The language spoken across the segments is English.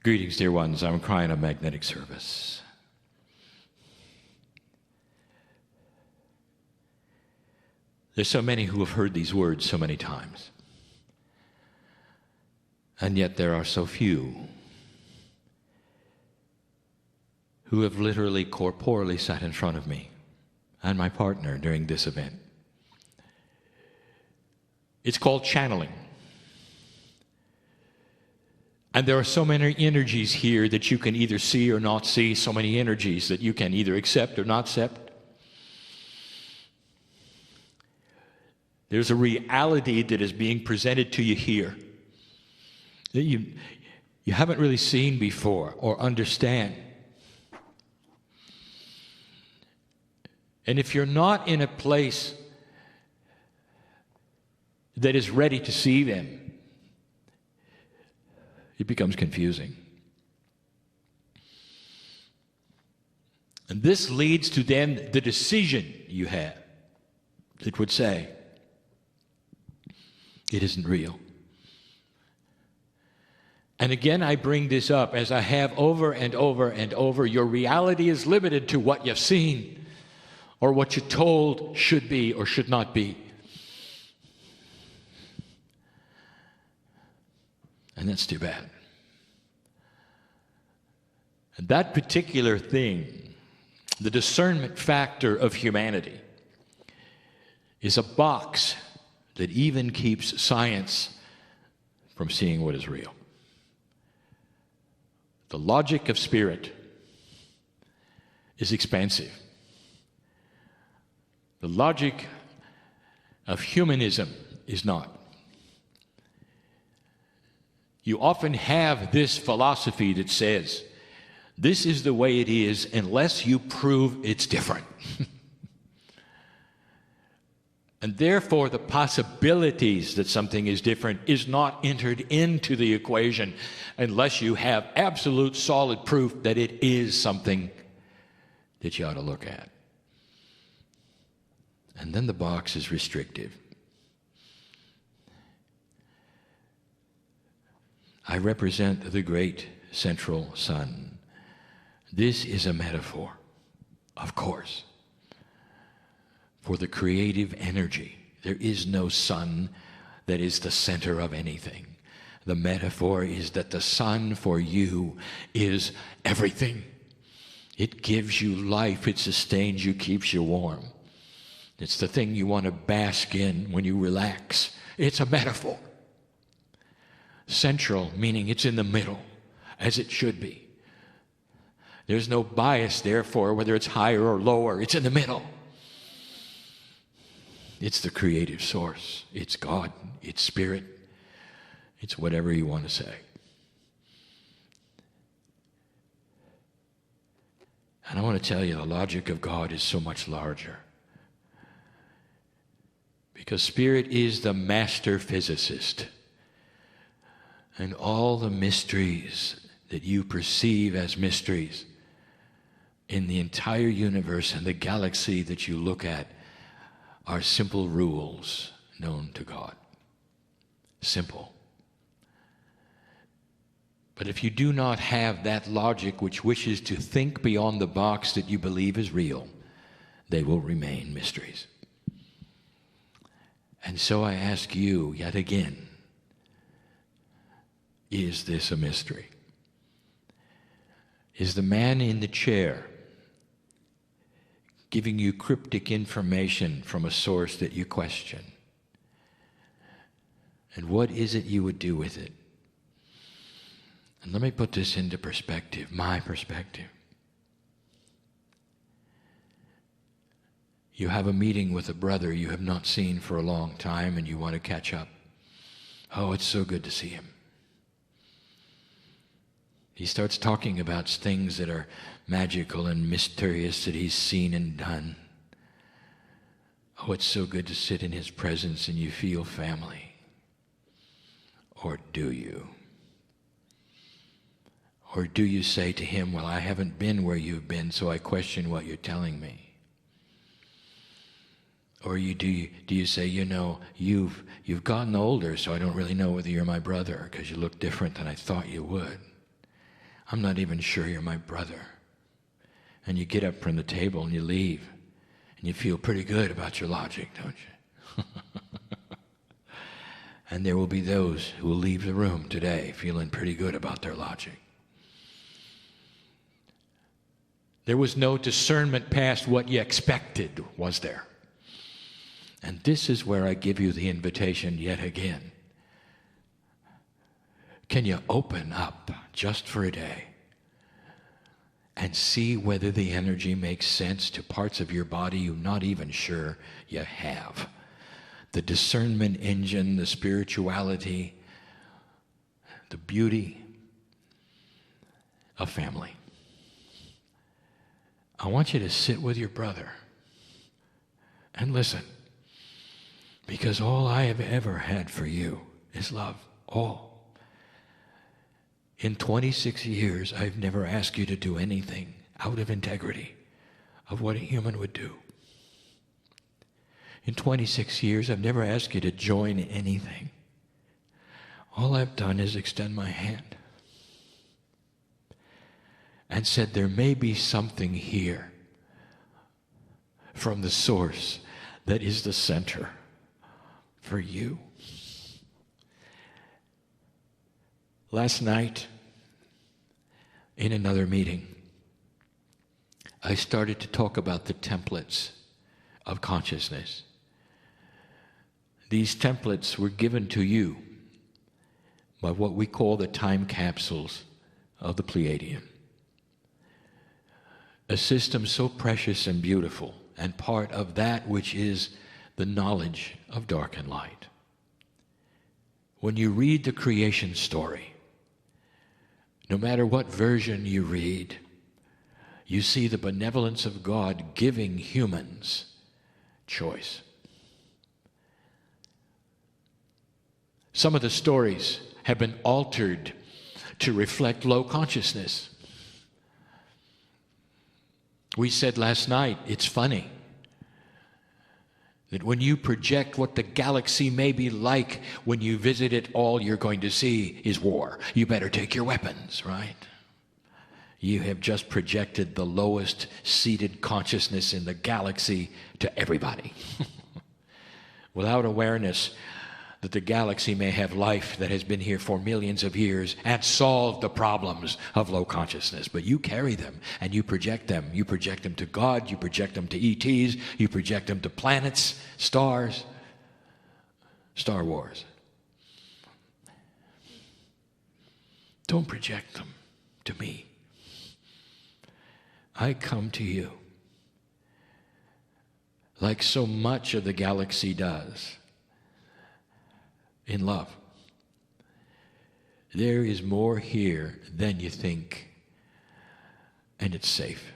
Greetings, dear ones. I'm Kryon of Magnetic Service. There's so many who have heard these words so many times. And yet there are so few who have literally corporeally sat in front of me and my partner during this event. It's called channeling. And there are so many energies here that you can either see or not see, so many energies that you can either accept or not accept. There's a reality that is being presented to you here that you haven't really seen before or understand. And if you're not in a place that is ready to see them, it becomes confusing. And this leads to then the decision you have that would say, it isn't real. And again, I bring this up as I have over and over and over. Your reality is limited to what you've seen or what you're told should be or should not be. And that's too bad. And that particular thing, the discernment factor of humanity, is a box that even keeps science from seeing what is real. The logic of spirit is expansive. The logic of humanism is not. You often have this philosophy that says, this is the way it is unless you prove it's different. And therefore, the possibilities that something is different is not entered into the equation unless you have absolute solid proof that it is something that you ought to look at. And then the box is restrictive. I represent the great central sun. This is a metaphor, of course, for the creative energy. There is no sun that is the center of anything. The metaphor is that the sun for you is everything. It gives you life, it sustains you, keeps you warm. It's the thing you want to bask in when you relax. It's a metaphor. Central, meaning it's in the middle, as it should be. There's no bias, therefore, whether it's higher or lower. It's in the middle. It's the creative source. It's God. It's spirit. It's whatever you want to say. And I want to tell you, the logic of God is so much larger. Because spirit is the master physicist. And all the mysteries that you perceive as mysteries in the entire universe and the galaxy that you look at are simple rules known to God. Simple. But if you do not have that logic which wishes to think beyond the box that you believe is real, they will remain mysteries. And so I ask you yet again, is this a mystery? Is the man in the chair giving you cryptic information from a source that you question? And what is it you would do with it? And let me put this into perspective, my perspective. You have a meeting with a brother you have not seen for a long time and you want to catch up. Oh, it's so good to see him. He starts talking about things that are magical and mysterious that he's seen and done. Oh, it's so good to sit in his presence and you feel family. Or do you? Or do you say to him, well, I haven't been where you've been, so I question what you're telling me? Or do you say, you know, you've gotten older, so I don't really know whether you're my brother because you look different than I thought you would. I'm not even sure you're my brother. And you get up from the table and you leave. And you feel pretty good about your logic, don't you? And there will be those who will leave the room today feeling pretty good about their logic. There was no discernment past what you expected, was there? And this is where I give you the invitation yet again. Can you open up just for a day and see whether the energy makes sense to parts of your body you're not even sure you have? The discernment engine, the spirituality, the beauty of family. I want you to sit with your brother and listen, because all I have ever had for you is love. All. In 26 years, I've never asked you to do anything out of integrity of what a human would do. In 26 years, I've never asked you to join anything. All I've done is extend my hand and said there may be something here from the source that is the center for you. Last night, in another meeting, I started to talk about the templates of consciousness. These templates were given to you by what we call the time capsules of the Pleiadian. A system so precious and beautiful, and part of that which is the knowledge of dark and light. When you read the creation story, no matter what version you read, you see the benevolence of God giving humans choice. Some of the stories have been altered to reflect low consciousness. We said last night, it's funny that when you project what the galaxy may be like when you visit it, all you're going to see is war. You better take your weapons, right? You have just projected the lowest seated consciousness in the galaxy to everybody. Without awareness that the galaxy may have life that has been here for millions of years and solved the problems of low consciousness. But you carry them and you project them. You project them to God, you project them to ETs, you project them to planets, stars, Star Wars. Don't project them to me. I come to you like so much of the galaxy does. In love. There is more here than you think, and it's safe.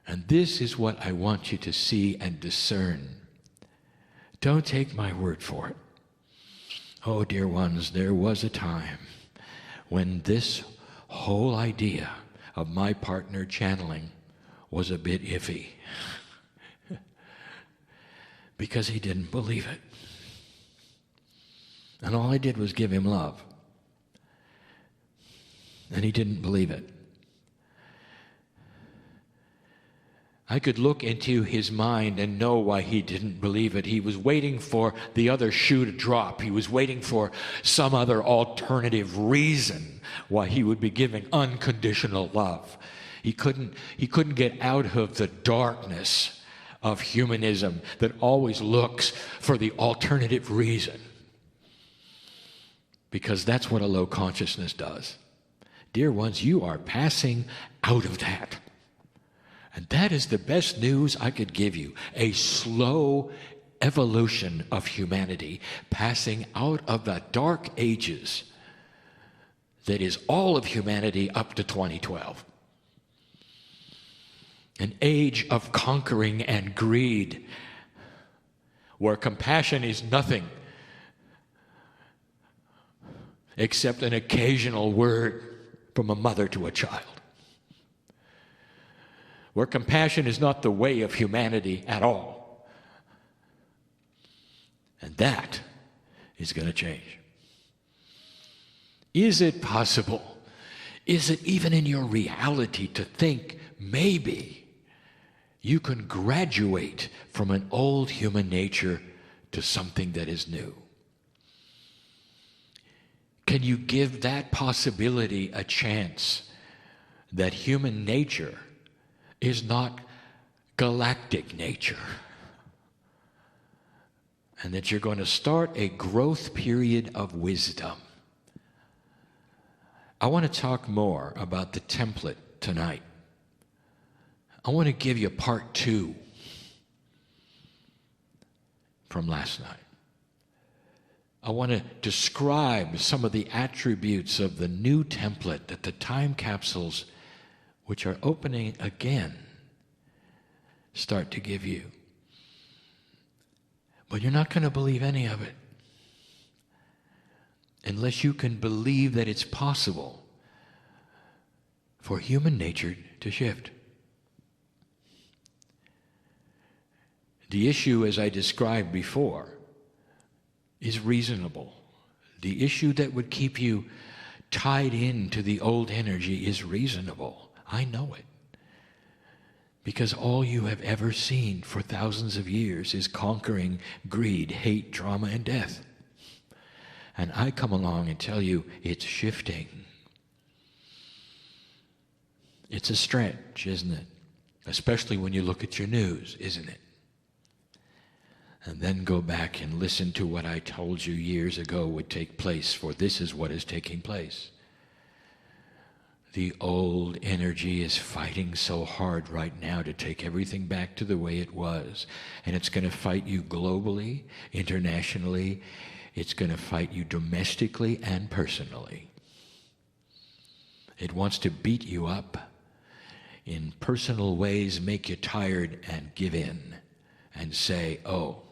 And this is what I want you to see and discern. Don't take my word for it. Oh, dear ones, there was a time when this whole idea of my partner channeling was a bit iffy because he didn't believe it. And all I did was give him love. And he didn't believe it. I could look into his mind and know why he didn't believe it. He was waiting for the other shoe to drop. He was waiting for some other alternative reason why he would be giving unconditional love. He couldn't get out of the darkness of humanism that always looks for the alternative reason. Because that's what a low consciousness does. Dear ones, you are passing out of that. And that is the best news I could give you. A slow evolution of humanity passing out of the dark ages that is all of humanity up to 2012. An age of conquering and greed where compassion is nothing except an occasional word from a mother to a child. Where compassion is not the way of humanity at all. And that is going to change. Is it possible Is it even in your reality to think maybe you can graduate from an old human nature to something that is new? Can you give that possibility a chance that human nature is not galactic nature? And that you're going to start a growth period of wisdom. I want to talk more about the template tonight. I want to give you part 2 from last night. I want to describe some of the attributes of the new template that the time capsules, which are opening again, start to give you. But you're not going to believe any of it unless you can believe that it's possible for human nature to shift. The issue, as I described before, is reasonable. The issue that would keep you tied into the old energy is reasonable. I know it. Because all you have ever seen for thousands of years is conquering greed, hate, trauma, and death. And I come along and tell you it's shifting. It's a stretch, isn't it? Especially when you look at your news, isn't it? And then go back and listen to what I told you years ago would take place, for this is what is taking place. The old energy is fighting so hard right now to take everything back to the way it was. And it's going to fight you globally, internationally. It's going to fight you domestically and personally. It wants to beat you up in personal ways, make you tired and give in and say, oh,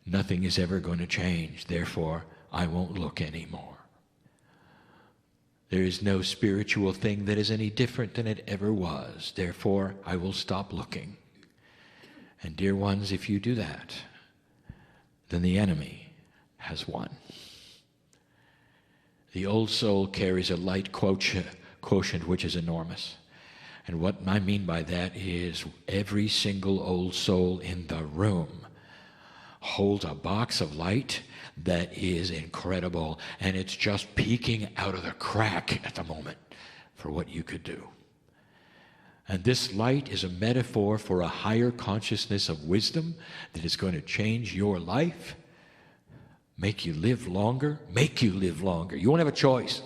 nothing is ever going to change, therefore I won't look anymore. There is no spiritual thing that is any different than it ever was, therefore I will stop looking. And dear ones, if you do that, then the enemy has won. The old soul carries a light quotient which is enormous. And what I mean by that is every single old soul in the room holds a box of light that is incredible, and it's just peeking out of the crack at the moment for what you could do. And this light is a metaphor for a higher consciousness of wisdom that is going to change your life, make you live longer. You won't have a choice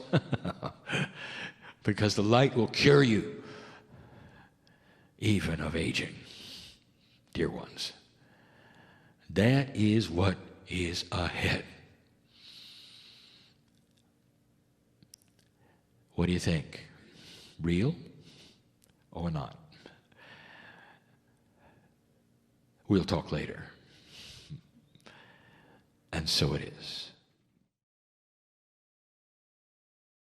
because the light will cure you even of aging, dear ones. That is what is ahead. What do you think? Real or not? We'll talk later. And so it is.